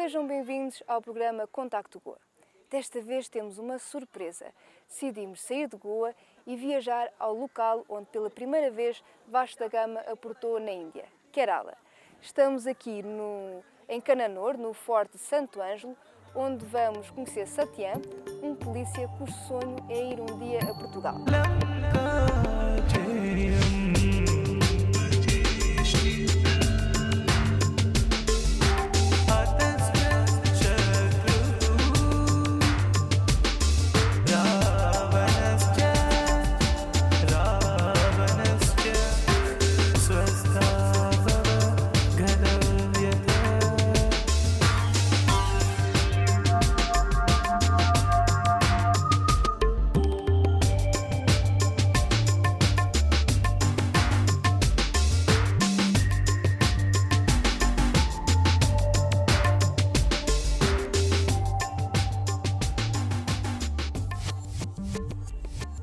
Sejam bem-vindos ao programa Contacto Goa. Desta vez temos uma surpresa. Decidimos sair de Goa e viajar ao local onde pela primeira vez Vasco da Gama aportou na Índia, Kerala. Estamos aqui em Kannur, no Forte de Santo Ângelo, onde vamos conhecer Xavier, um polícia cujo sonho é ir um dia a Portugal.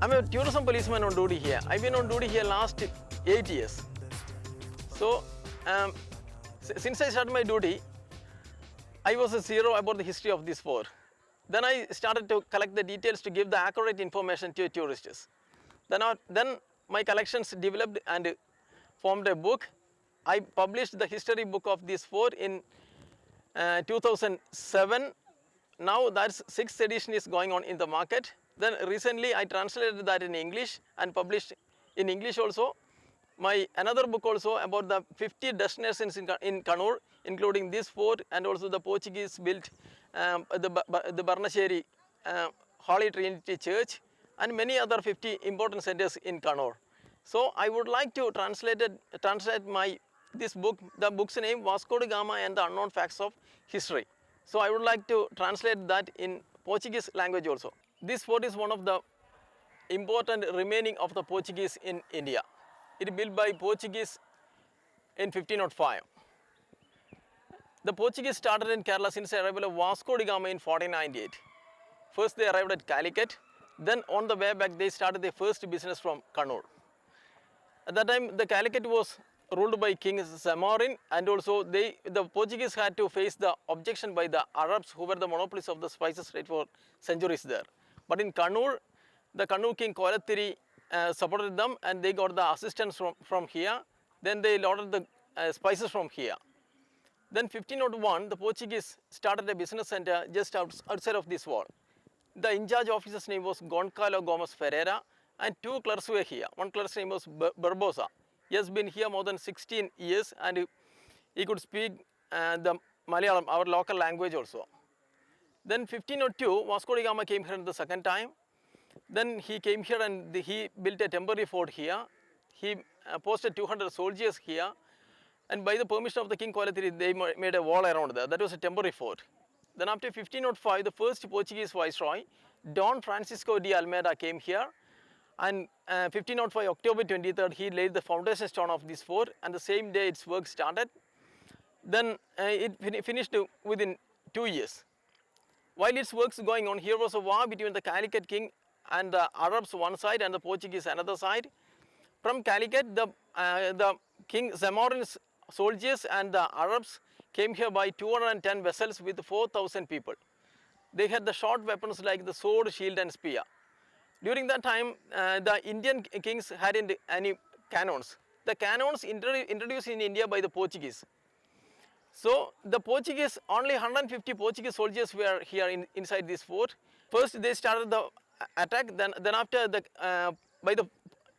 I'm a tourism policeman on duty here. I've been on duty here last 8 years. So, since I started my duty, I was a zero about the history of this fort. Then I started to collect the details to give the accurate information to tourists. Then my collections developed and formed a book. I published the history book of this fort in 2007. Now that's 6th edition is going on in the market. Then recently I translated that in English and published in English also. Another book also about the 50 destinations in Kannur, including this fort and also the Portuguese built the Barnacheri Holy Trinity Church and many other 50 important centers in Kannur. So I would like to translate this book. The book's name Vasco da Gama and the Unknown Facts of History. So I would like to translate that in Portuguese language also. This fort is one of the important remaining of the Portuguese in India. It is built by Portuguese in 1505. The Portuguese started in Kerala since the arrival of Vasco da Gama in 1498. First they arrived at Calicut, then on the way back they started their first business from Kannur. At that time the Calicut was ruled by King Xavier, and also the Portuguese had to face the objection by the Arabs who were the monopolists of the spices trade for centuries there. But in Kannur, the Kannur king Kochi supported them and they got the assistance from here. Then they loaded the spices from here. Then 1501, the Portuguese started a business center just outside of this wall. The in-charge officer's name was Goncalo Gomes Ferreira and two clerks were here. One clerk's name was Barbosa. He has been here more than 16 years and he could speak the Malayalam, our local language also. Then 1502, Vasco da Gama came here the second time. Then he came here and he built a temporary fort here. He posted 200 soldiers here, and by the permission of the King Kochi, they made a wall around there. That was a temporary fort. Then after 1505, the first Portuguese viceroy, Don Francisco de Almeida, came here, and 1505 October 23rd, he laid the foundation stone of this fort, and the same day its work started. Then it finished within 2 years. While its works going on, here was a war between the Calicut king and the Arabs one side and the Portuguese another side. From Calicut, the King Zamorin's soldiers and the Arabs came here by 210 vessels with 4,000 people. They had the short weapons like the sword, shield and spear. During that time, the Indian kings hadn't any cannons. The cannons introduced in India by the Portuguese. So the Portuguese, only 150 Portuguese soldiers were here inside this fort. First they started the attack, then after by the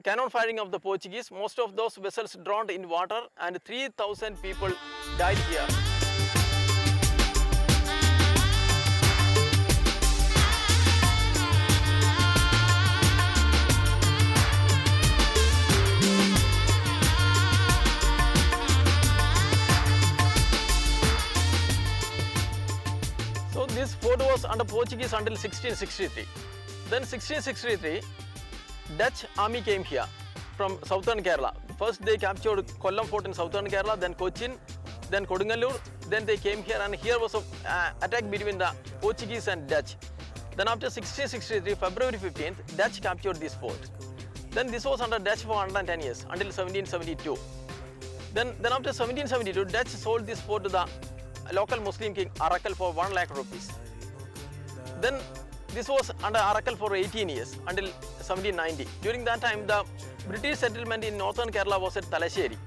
cannon firing of the Portuguese, most of those vessels drowned in water and 3,000 people died here. So this fort was under Portuguese until 1663. Then 1663, Dutch army came here from southern Kerala. First they captured Kollam fort in southern Kerala, then Kochi, then Colonial. Then they came here and here was an attack between the Portuguese and Dutch. Then after 1663, February 15th, Dutch captured this fort. Then this was under Dutch for 110 years until 1772. Then after 1772, Dutch sold this fort to the local Muslim king Arakkal for 1 lakh rupees. Then this was under Arakkal for 18 years until 1790. During that time, the British settlement in northern Kerala was at Talasheri,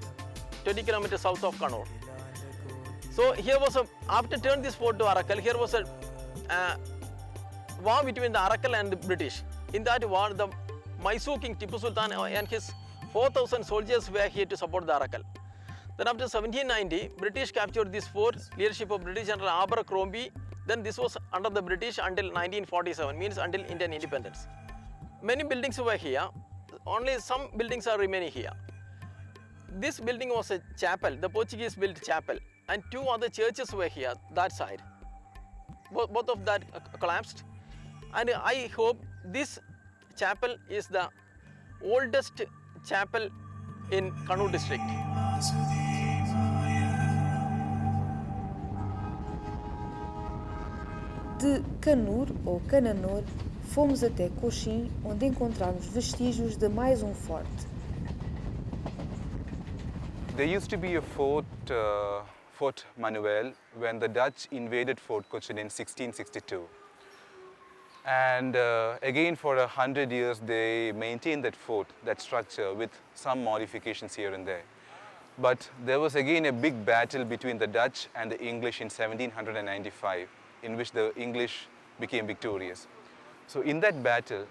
20 kilometers south of Kannur. So here was after turning this fort to Arakkal, here was a war between the Arakkal and the British. In that war, the Mysore king Tipu Sultan and his 4,000 soldiers were here to support the Arakkal. Then after 1790, British captured this fort, leadership of British General Abercrombie. Then this was under the British until 1947, means until Indian independence. Many buildings were here, only some buildings are remaining here. This building was a chapel, the Portuguese built chapel, and 2 other churches were here, that side. Both of that collapsed, and I hope this chapel is the oldest chapel in Kannur district. De Kannur ou Kannur, fomos até Kochi, onde encontramos vestígios de mais forte. There used to be a fort, Fort Manuel, when the Dutch invaded Fort Cochin in 1662. And again, for 100 years, they maintained that fort, that structure, with some modifications here and there. But there was again a big battle between the Dutch and the English in 1795, in which the English became victorious. So in that battle,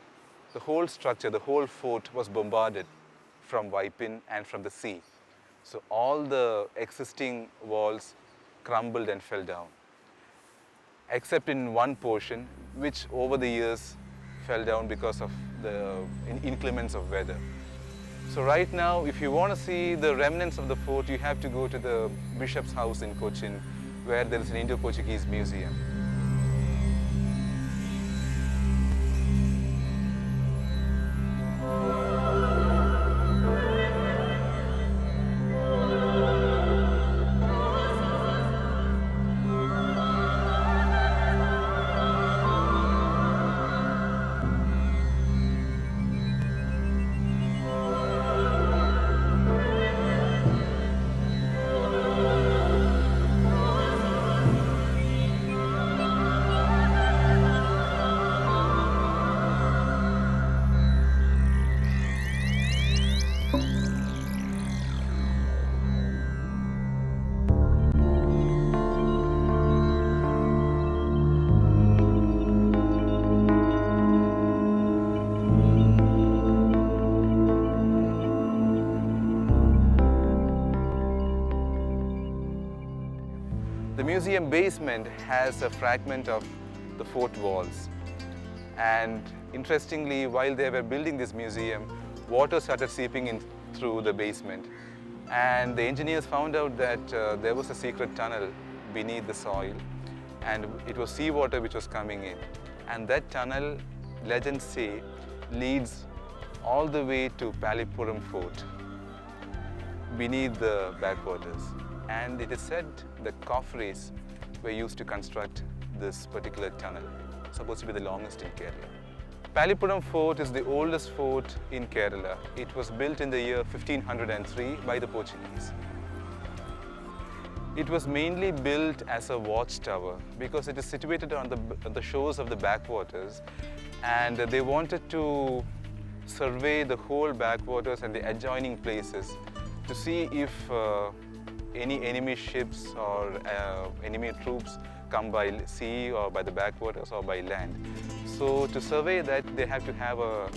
the whole structure, the whole fort was bombarded from Waipin and from the sea. So all the existing walls crumbled and fell down, except in one portion, which over the years fell down because of the inclements of weather. So right now, if you want to see the remnants of the fort, you have to go to the bishop's house in Cochin, where there is an Indo-Portuguese museum. The museum basement has a fragment of the fort walls. And interestingly, while they were building this museum, water started seeping in through the basement. And the engineers found out that there was a secret tunnel beneath the soil, and it was seawater which was coming in. And that tunnel, legends say, leads all the way to Pallipuram fort, beneath the backwaters. And it is said the coffrees were used to construct this particular tunnel, supposed to be the longest in Kerala. Pallipuram fort is the oldest fort in Kerala. It was built in the year 1503 by the Portuguese. It was mainly built as a watchtower because it is situated on the shores of the backwaters, and they wanted to survey the whole backwaters and the adjoining places to see if any enemy ships or enemy troops come by sea or by the backwaters or by land. So to survey that, they have to have a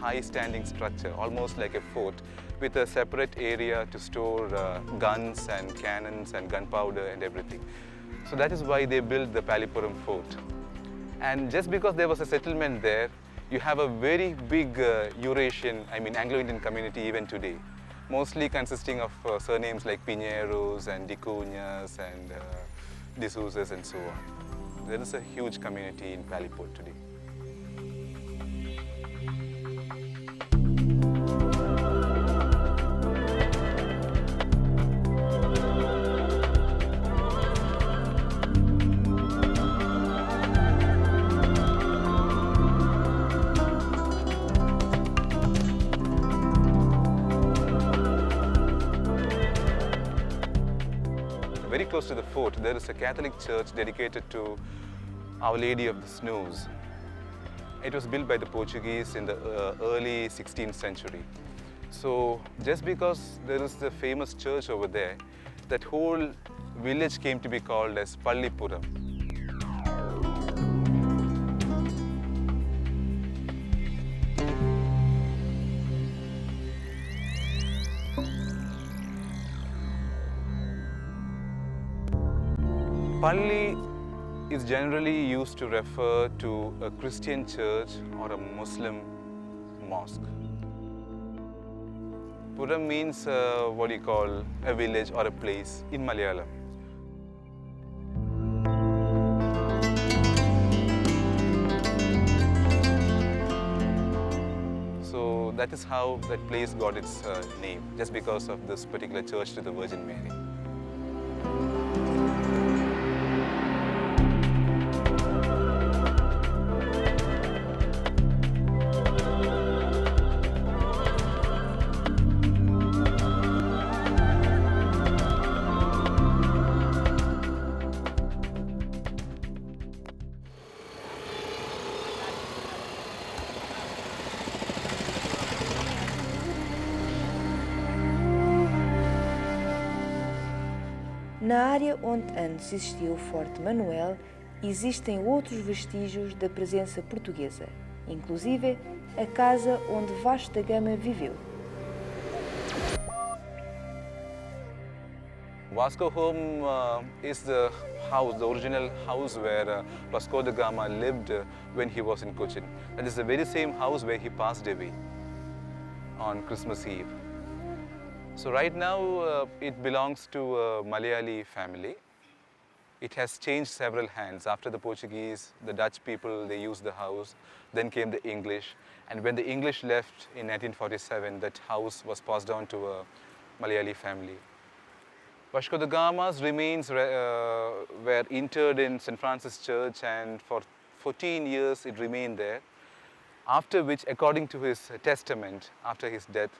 high-standing structure, almost like a fort, with a separate area to store guns and cannons and gunpowder and everything. So that is why they built the Pallipuram fort. And just because there was a settlement there, you have a very big Anglo-Indian community even today, mostly consisting of surnames like Pinheiros and Dicuñas and D'Souza's and so on. There is a huge community in Pallipuram today. close to the fort, there is a Catholic church dedicated to Our Lady of the Snows. It was built by the Portuguese in the early 16th century. So just because there is the famous church over there, that whole village came to be called as Pallipuram. Palli is generally used to refer to a Christian church or a Muslim mosque. Puram means what you call a village or a place in Malayalam. So that is how that place got its name, just because of this particular church to the Virgin Mary. Na área onde antes existia o Forte Manuel, existem outros vestígios da presença portuguesa, inclusive a casa onde Vasco da Gama viveu. Vasco home is the house, the original house where Vasco da Gama lived when he was in Kochi. That is the very same house where he passed away on Christmas Eve. So right now it belongs to a Malayali family. It has changed several hands. After the Portuguese, the Dutch people, they used the house. Then came the English. And when the English left in 1947, that house was passed on to a Malayali family. Vasco da Gama's remains were interred in St. Francis Church, and for 14 years it remained there. After which, according to his testament, after his death,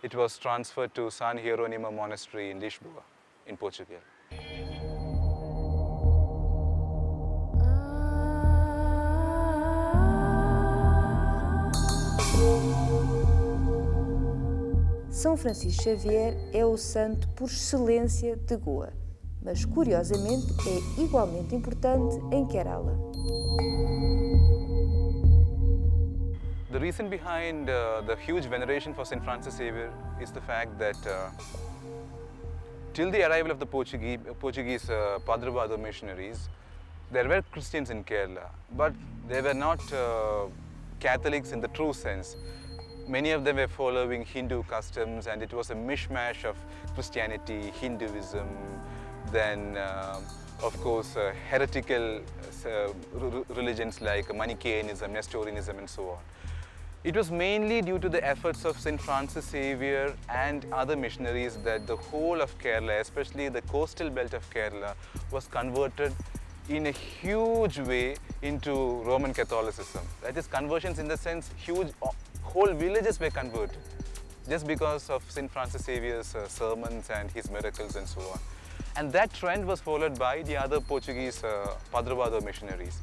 it was transferred to San Hieronimo Monastery in Lisboa, in Portugal. São Francisco Xavier é o santo por excelência de Goa, mas curiosamente é igualmente importante em Kerala. The reason behind the huge veneration for St. Francis Xavier is the fact that till the arrival of the Portuguese Padre missionaries, there were Christians in Kerala, but they were not Catholics in the true sense. Many of them were following Hindu customs, and it was a mishmash of Christianity, Hinduism, then of course heretical religions like Manichaeanism, Nestorianism and so on. It was mainly due to the efforts of St. Francis Xavier and other missionaries that the whole of Kerala, especially the coastal belt of Kerala, was converted in a huge way into Roman Catholicism. That is, conversions in the sense, whole villages were converted just because of St. Francis Xavier's sermons and his miracles and so on. And that trend was followed by the other Portuguese Padre missionaries.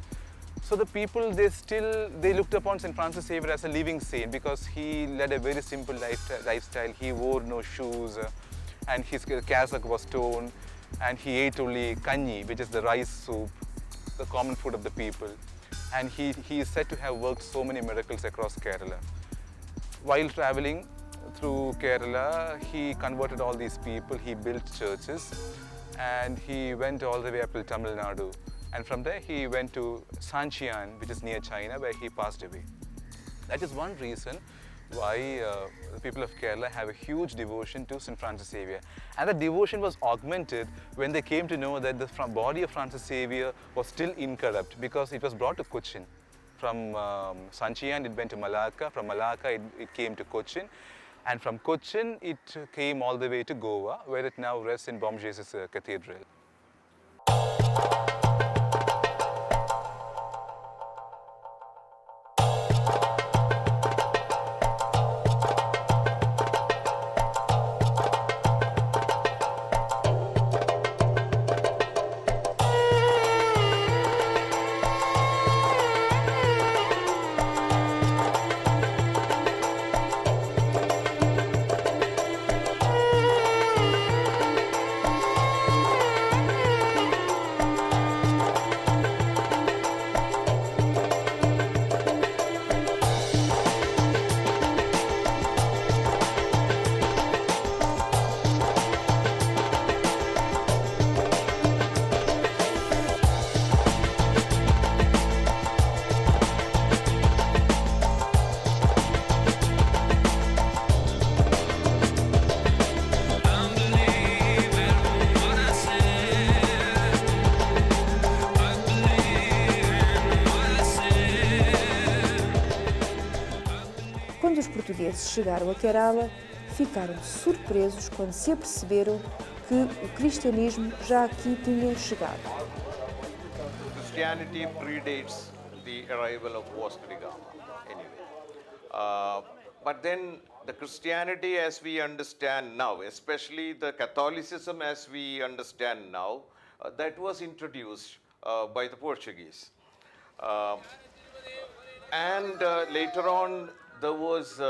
So the people, they looked upon St. Francis Xavier as a living saint because he led a very simple lifestyle. He wore no shoes and his cassock was torn, and he ate only kanji, which is the rice soup, the common food of the people. And he is said to have worked so many miracles across Kerala. While traveling through Kerala, he converted all these people, he built churches, and he went all the way up to Tamil Nadu. And from there he went to Sanchian, which is near China, where he passed away. That is one reason why the people of Kerala have a huge devotion to St. Francis Xavier. And the devotion was augmented when they came to know that the body of Francis Xavier was still incorrupt, because it was brought to Cochin. From Sanchian it went to Malacca, from Malacca it came to Cochin, and from Cochin it came all the way to Goa, where it now rests in Bom Jesus Cathedral. Quando os portugueses chegaram a Kerala, ficaram surpresos quando se aperceberam que o cristianismo já aqui tinha chegado. Christianity predates the arrival of Vasco da Gama, anyway. But then the Christianity as we understand now, especially the Catholicism as we understand now, that was introduced by the Portuguese. And later on, there was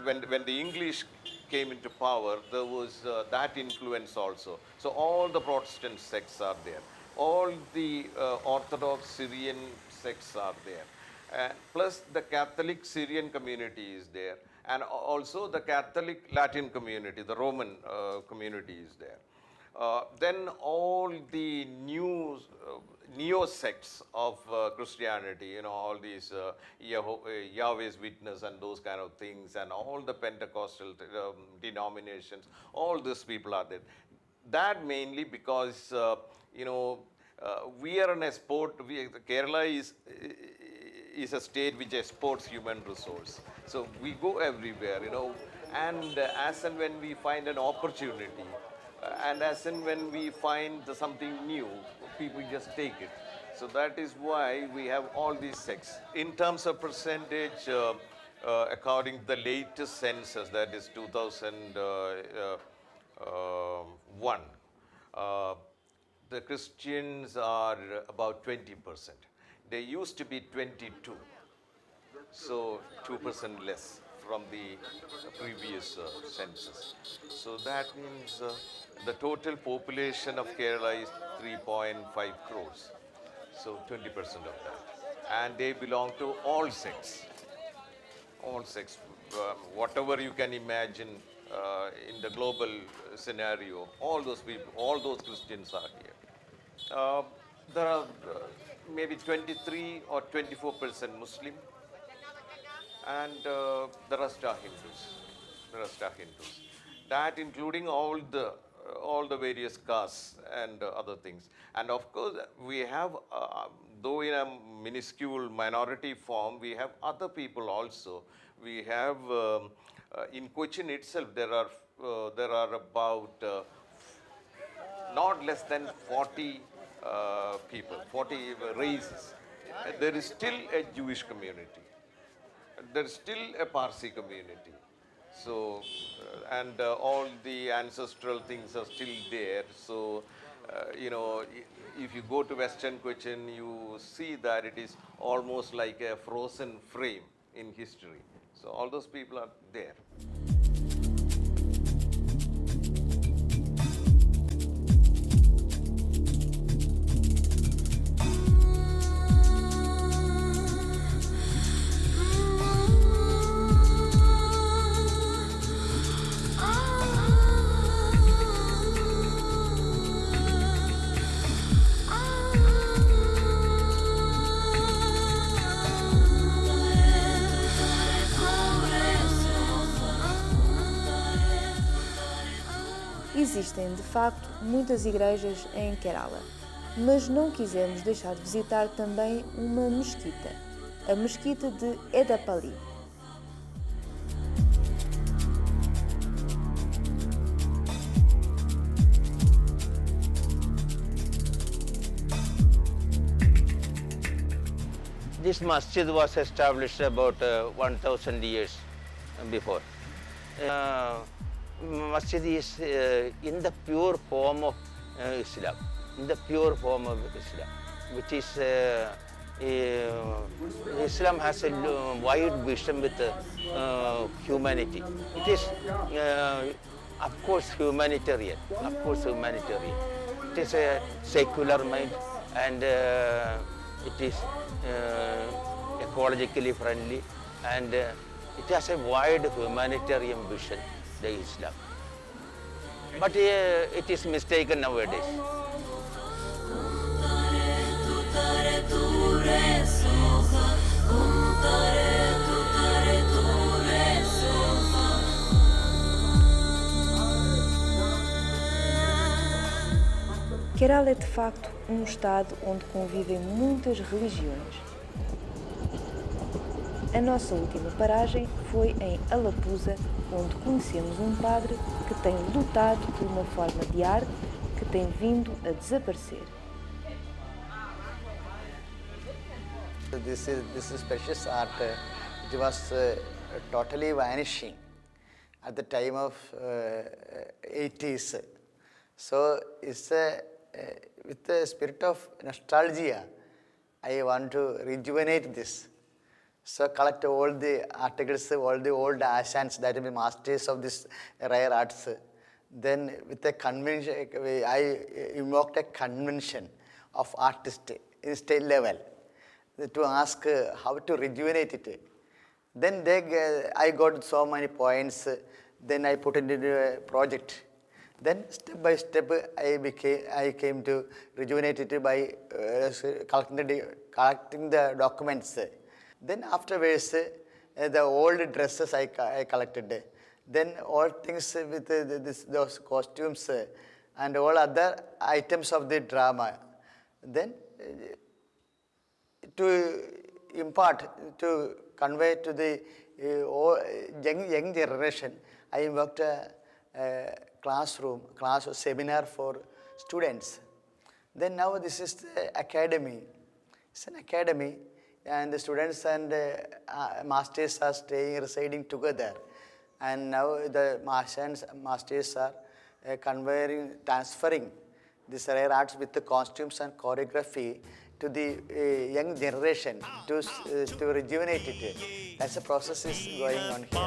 when the English came into power, there was that influence also. So all the Protestant sects are there. All the Orthodox Syrian sects are there. Plus the Catholic Syrian community is there. And also the Catholic Latin community, the Roman community is there. Then all the new neo-sects of Christianity, all these Yahweh's Witness and those kind of things, and all the Pentecostal denominations, all these people are there. That mainly because, we are an export, Kerala is a state which exports human resource. So we go everywhere, and as and when we find an opportunity, and as and when we find something new, people just take it. So that is why we have all these sects. In terms of percentage, according to the latest census, that is 2001, the Christians are about 20%. They used to be 22, so 2% less from the previous census. So that means the total population of Kerala is 3.5 crores, so 20% of that. And they belong to all sects, whatever you can imagine in the global scenario, all those people, all those Christians are here. There are maybe 23 or 24% Muslim, and the rest are Hindus. That including all the various castes and other things. And of course, we have, though in a minuscule minority form, we have other people also. We have, in Kochi itself, there are about not less than 40 people, 40 races. There is still a Jewish community. There is still a Parsi community. So, and all the ancestral things are still there. So, if you go to Western Cochin, you see that it is almost like a frozen frame in history. So, all those people are there. Existem, de facto, muitas igrejas em Kerala, mas não quisemos deixar de visitar também uma mesquita, a mesquita de Edapalli. This masjid was established about 1,000 years before. Masjid is in the pure form of Islam, which is Islam has a wide vision with humanity. It is, of course, humanitarian. It is a secular mind, and it is ecologically friendly, and it has a wide humanitarian vision, the Islam. But it is mistaken nowadays. Kerala é de facto um estado onde convivem muitas religiões. A nossa última paragem foi em Alapuza, onde conhecemos um padre que tem lutado por uma forma de arte que tem vindo a desaparecer. This is precious art. It was totally vanishing at the time of 80s. So it's with the spirit of nostalgia, I want to rejuvenate this. So collect all the articles, all the old ashans that will be masters of this rare arts. Then with a convention, I invoked a convention of artists in state level to ask how to rejuvenate it. Then I got so many points, then I put it into a project. Then step by step I came to rejuvenate it by collecting the documents. Then afterwards, the old dresses I collected. Then all things with those costumes and all other items of the drama. Then to impart, to convey to the young generation, I invoked a class seminar for students. Then now this is the academy. It's an academy, and the students and masters are residing together. And now the masters are transferring these rare arts with the costumes and choreography to the young generation to rejuvenate it. That's the process is going on here.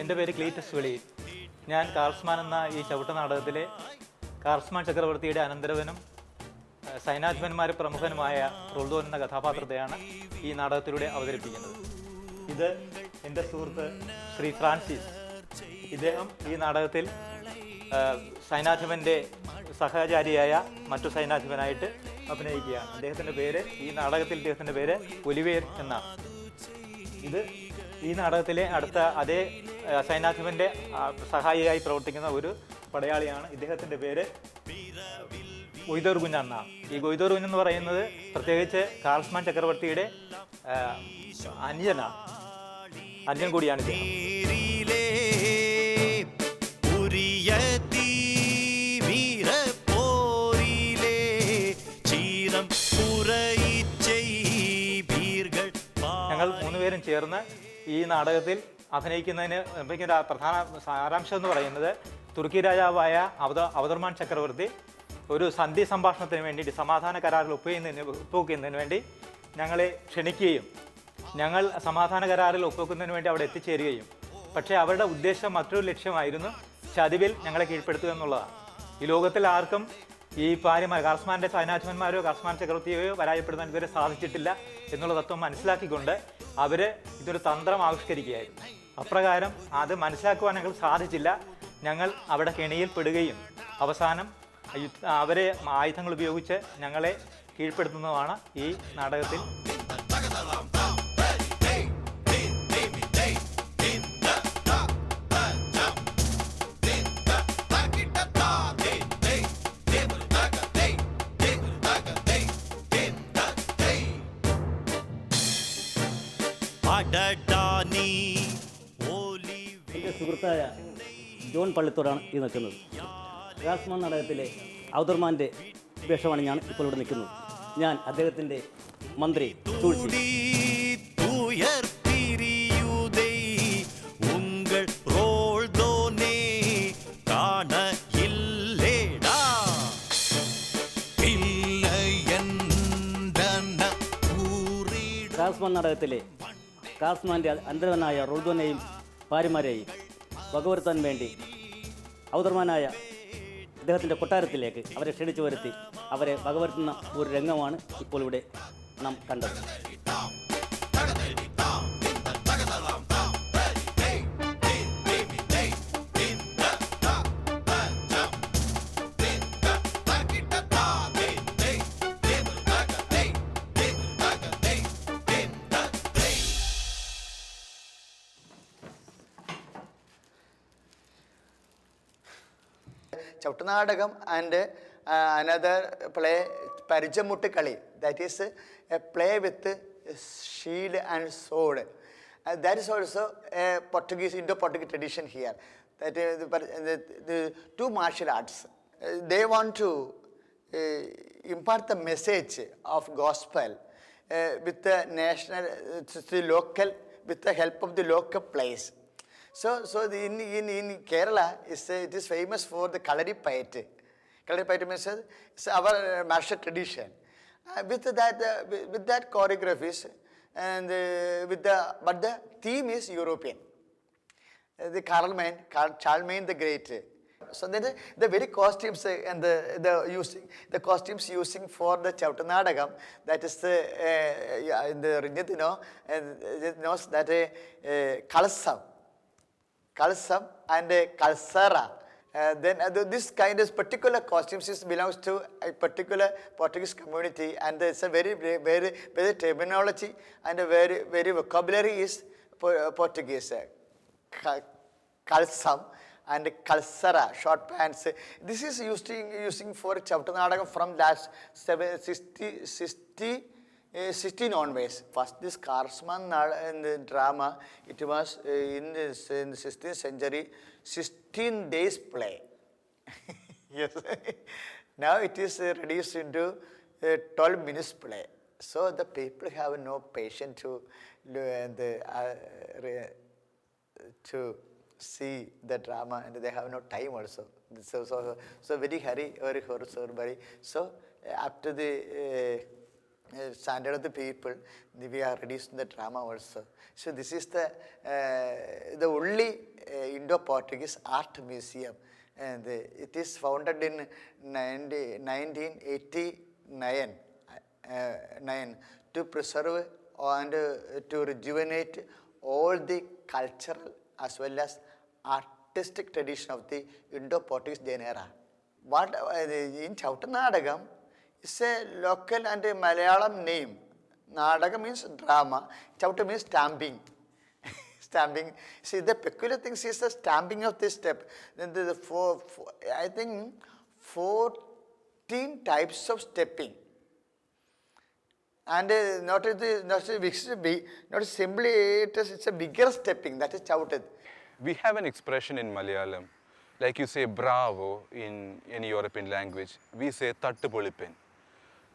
എൻ്റെ പേര് Cletus വെളി. ഞാൻ കാർസ്മാൻ എന്ന ഈ ചവിട്ട നാടകത്തിലെ കാർസ്മാൻ ചക്രവർത്തിയുടെ അനന്തരവനും സൈനാധിപന്മാർ പ്രമുഖനുമായ റോൾഡോൻ എന്ന കഥാപാത്രത്തെയാണ് ഈ നാടകത്തിലൂടെ അവതരിപ്പിക്കുന്നത്. ഇത് എൻ്റെ സുഹൃത്ത് ശ്രീ ഫ്രാൻസിസ്. ഇദ്ദേഹം ഈ നാടകത്തിൽ സൈനാധിപൻ്റെ സഹചാരിയായ മറ്റു സൈനാധിപനായിട്ട് അഭിനയിക്കുകയാണ്. അദ്ദേഹത്തിൻ്റെ പേര് ഈ നാടകത്തിൽ ഇദ്ദേഹത്തിൻ്റെ പേര് ഒലിവേർ എന്നാണ്. ഇത് ഈ നാടകത്തിലെ അടുത്ത അതേ സൈനാധിപൻ്റെ സഹായിയായി പ്രവർത്തിക്കുന്ന ഒരു പടയാളിയാണ്. ഇദ്ദേഹത്തിൻ്റെ പേര് ഗൊയ്തോർ കുഞ്ഞ് എന്നാണ്. ഈ ഗൊയ്തോർ കുഞ്ഞ് എന്ന് പറയുന്നത് പ്രത്യേകിച്ച് കാർസ്മാൻ ചക്രവർത്തിയുടെ അനുജൻ കൂടിയാണ് ഇദ്ദേഹം. ഞങ്ങൾ മൂന്നുപേരും ചേർന്ന് ഈ നാടകത്തിൽ അഭിനയിക്കുന്നതിന് പ്രധാന സാരാംശം എന്ന് പറയുന്നത് തുർക്കി രാജാവായ അവതർമാൻ ചക്രവർത്തി ഒരു സന്ധി സംഭാഷണത്തിന് വേണ്ടിയിട്ട് സമാധാന കരാറിൽ ഒപ്പുവെക്കുന്നതിന് വേണ്ടി ഞങ്ങളെ ക്ഷണിക്കുകയും ഞങ്ങൾ സമാധാന കരാറിൽ ഒപ്പുവെക്കുന്നതിന് വേണ്ടി അവിടെ എത്തിച്ചേരുകയും പക്ഷേ അവരുടെ ഉദ്ദേശം മറ്റൊരു ലക്ഷ്യമായിരുന്നു ചതിവിൽ ഞങ്ങളെ കീഴ്പ്പെടുത്തുക എന്നുള്ളതാണ്. ഈ ലോകത്തിൽ ആർക്കും ഈ കാർസ്മാൻ്റെ സൈനാധിപന്മാരോ കാർസ്മാൻ ചക്രവർത്തിയോ പരാജയപ്പെടുത്താൻ ഇതുവരെ സാധിച്ചിട്ടില്ല എന്നുള്ള തത്വം മനസ്സിലാക്കിക്കൊണ്ട് അവർ ഇതൊരു തന്ത്രം ആവിഷ്കരിക്കുകയായിരുന്നു. അപ്രകാരം അത് മനസ്സിലാക്കുവാൻ ഞങ്ങൾ സാധിച്ചില്ല. ഞങ്ങൾ അവിടെ കെണിയിൽ പെടുകയും അവസാനം അവരെ ആയുധങ്ങൾ ഉപയോഗിച്ച് ഞങ്ങളെ കീഴ്പ്പെടുത്തുന്നതാണ് ഈ നാടകത്തിൽ. എൻ്റെ സുഹൃത്തായ ജോൺ പള്ളിത്തോടാണ് ഈ നിൽക്കുന്നത്. കാർസ്മാൻ നാടകത്തിലെ ഔദർമാൻ്റെ വേഷമണിഞ്ഞാണ് ഇപ്പോൾ ഇവിടെ നിൽക്കുന്നത്. ഞാൻ അദ്ദേഹത്തിൻ്റെ മന്ത്രി സൂക്ഷിച്ചു. കാർസ്മാൻ നാടകത്തിലെ കാർസ്മാൻ്റെ അന്തരവനായ റോൾഡോനെയും ഭാര്യമാരെയും വകവരുത്താൻ വേണ്ടി ഔദർമാനായ അദ്ദേഹത്തിൻ്റെ കൊട്ടാരത്തിലേക്ക് അവരെ ക്ഷണിച്ചു വരുത്തി അവരെ വകവരുത്തുന്ന ഒരു രംഗമാണ് ഇപ്പോൾ ഇവിടെ നാം കണ്ടത്. Chautanadagam and another play, Parijamuttikali, that is a play with shield and sword. That is also a Portuguese, Indo-Portuguese tradition here. That the two martial arts, they want to impart the message of gospel with the national, the local, with the help of the local place. So in Kerala, it is famous for the Kalarippayattu. Kalarippayattu means it's our martial tradition. With that choreographies, and but the theme is European. The Charlemagne the Great. So then the very costumes and the costumes using for the Chautanadagam, that is in the Rinjit, it knows that Kalsam and Kalsara. Then this kind of particular costumes belongs to a particular Portuguese community, and it's a very terminology and a very vocabulary is Portuguese. Kalsam and Kalsara, short pants. This is using for Chautanadagam from last 16 onwards. First, this Karsman and the drama, it was in the 16th century, 16 days play. Yes. Now it is reduced into 12 minutes play. So the people have no patience to see the drama, and they have no time also. So very hurry. So after the standard of the people, we are reducing the drama also. So this is the only Indo-Portuguese art museum, and it is founded in 1989 to preserve and to rejuvenate all the cultural as well as artistic tradition of the Indo-Portuguese genre. What in Chautanadagam is a local and a Malayalam name. Nadaga means drama, Chauta means stamping. Stamping. See, the peculiar thing is the stamping of this step. Then there are I think 14 types of stepping. And not simply, it's a bigger stepping, that is chauted. We have an expression in Malayalam, like you say bravo in any European language, we say tattu polipin.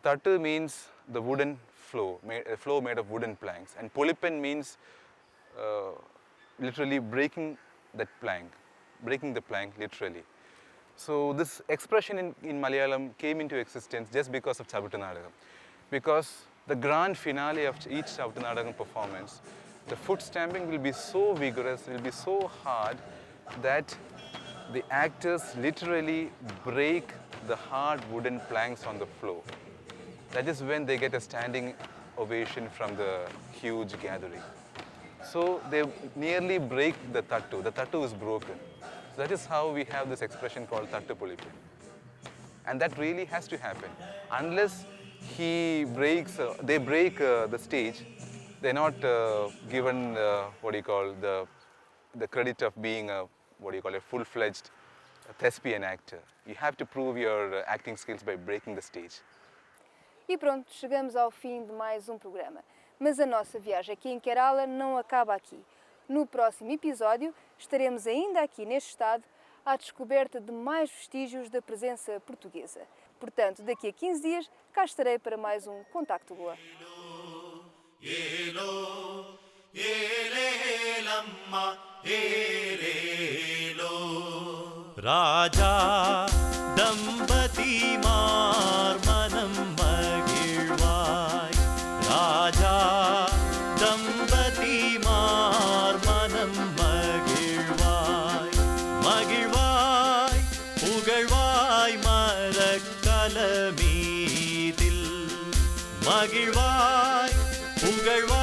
Tattu means the wooden floor, a floor made of wooden planks, and polipin means literally breaking that plank, breaking the plank literally. So this expression in Malayalam came into existence just because of Chautanadagam, because the grand finale of each Chautanadagam performance, the foot stamping will be so vigorous, will be so hard that the actors literally break the hard wooden planks on the floor. That is when they get a standing ovation from the huge gathering. So they nearly break the tattu. The tattu is broken. So that is how we have this expression called tattu polipin. And that really has to happen. Unless they break the stage, they're not given the credit of being a full-fledged thespian actor. You have to prove your acting skills by breaking the stage. E pronto, chegamos ao fim de mais programa. Mas a nossa viagem aqui em Kerala não acaba aqui. No próximo episódio estaremos ainda aqui neste estado à descoberta de mais vestígios da presença portuguesa. Portanto, daqui a 15 dias, cá estarei para mais Contacto Goa. Raja Dambati Manam Magilvai, Raja Dambati Manam Magilvai, Magilvai, Pugalvai Marakalamidil, Magilvai, Pugalvai.